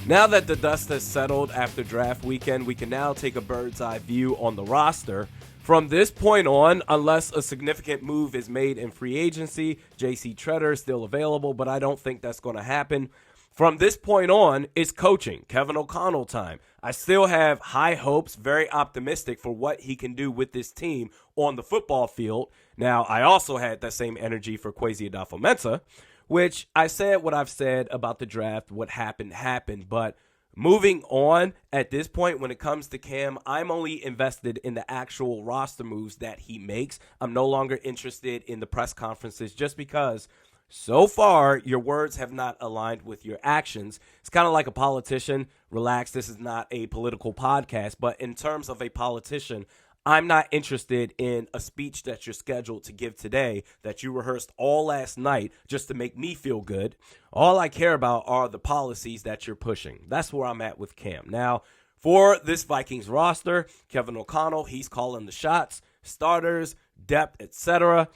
Now that the dust has settled after draft weekend, we can now take a bird's eye view on the roster. From this point on, unless a significant move is made in free agency, J.C. Treader is still available, but I don't think that's going to happen. From this point on, it's coaching, Kevin O'Connell time. I still have high hopes, very optimistic for what he can do with this team on the football field. Now, I also had that same energy for Kwesi Adofo-Mensah, which I said what I've said about the draft, what happened. But moving on at this point, when it comes to Cam, I'm only invested in the actual roster moves that he makes. I'm no longer interested in the press conferences just because so far your words have not aligned with your actions. It's kind of like a politician. Relax, this is not a political podcast. But in terms of a politician, I'm not interested in a speech that you're scheduled to give today that you rehearsed all last night just to make me feel good. All I care about are the policies that you're pushing. That's where I'm at with Cam. Now, for this Vikings roster, Kevin O'Connell, he's calling the shots, starters, depth, etc.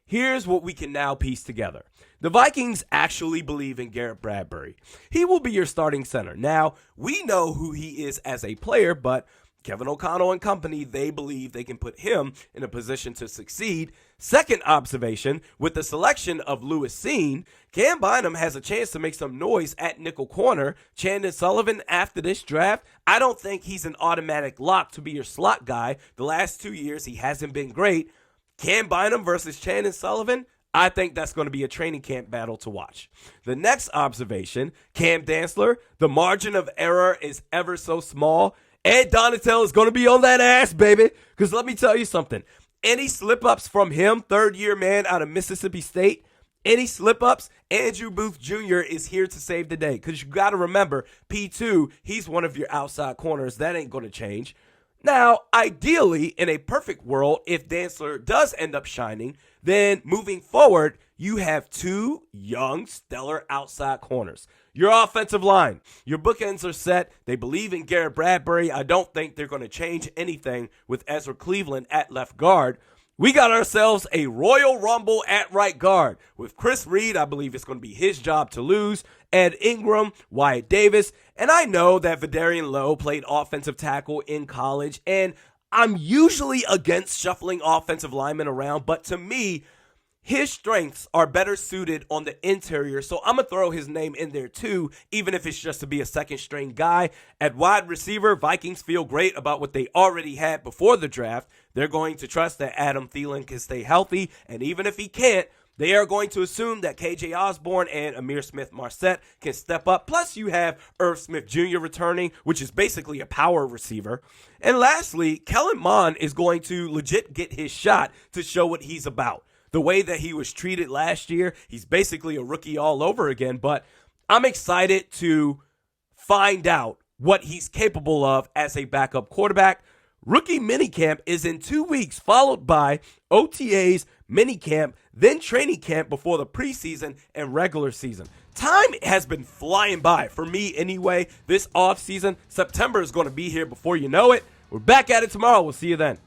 Here's what we can now piece together. The Vikings actually believe in Garrett Bradbury. He will be your starting center. Now, we know who he is as a player, but Kevin O'Connell and company, they believe they can put him in a position to succeed. Second observation, with the selection of Lewis Seen, Cam Bynum has a chance to make some noise at nickel corner. Chandon Sullivan, after this draft, I don't think he's an automatic lock to be your slot guy. The last 2 years, he hasn't been great. Cam Bynum versus Chandon Sullivan, I think that's going to be a training camp battle to watch. The next observation, Cam Dantzler, the margin of error is ever so small. Ed Donatel is going to be on that ass, baby. Because let me tell you something. Any slip-ups from him, third-year man out of Mississippi State, any slip-ups, Andrew Booth Jr. is here to save the day. Because you got to remember, P2, he's one of your outside corners. That ain't going to change. Now, ideally, in a perfect world, if Dantzler does end up shining, then moving forward, you have two young, stellar outside corners. Your offensive line, your bookends are set. They believe in Garrett Bradbury. I don't think they're going to change anything with Ezra Cleveland at left guard. We got ourselves a Royal Rumble at right guard. With Chris Reed, I believe it's going to be his job to lose. Ed Ingram, Wyatt Davis. And I know that Vidarian Lowe played offensive tackle in college. And I'm usually against shuffling offensive linemen around. But to me, his strengths are better suited on the interior, so I'm going to throw his name in there too, even if it's just to be a second-string guy. At wide receiver, Vikings feel great about what they already had before the draft. They're going to trust that Adam Thielen can stay healthy, and even if he can't, they are going to assume that KJ Osborne and Amir Smith-Marset can step up. Plus, you have Irv Smith Jr. returning, which is basically a power receiver. And lastly, Kellen Mond is going to legit get his shot to show what he's about. The way that he was treated last year, he's basically a rookie all over again. But I'm excited to find out what he's capable of as a backup quarterback. Rookie minicamp is in 2 weeks, followed by OTAs, minicamp, then training camp before the preseason and regular season. Time has been flying by, for me anyway, this offseason. September is going to be here before you know it. We're back at it tomorrow. We'll see you then.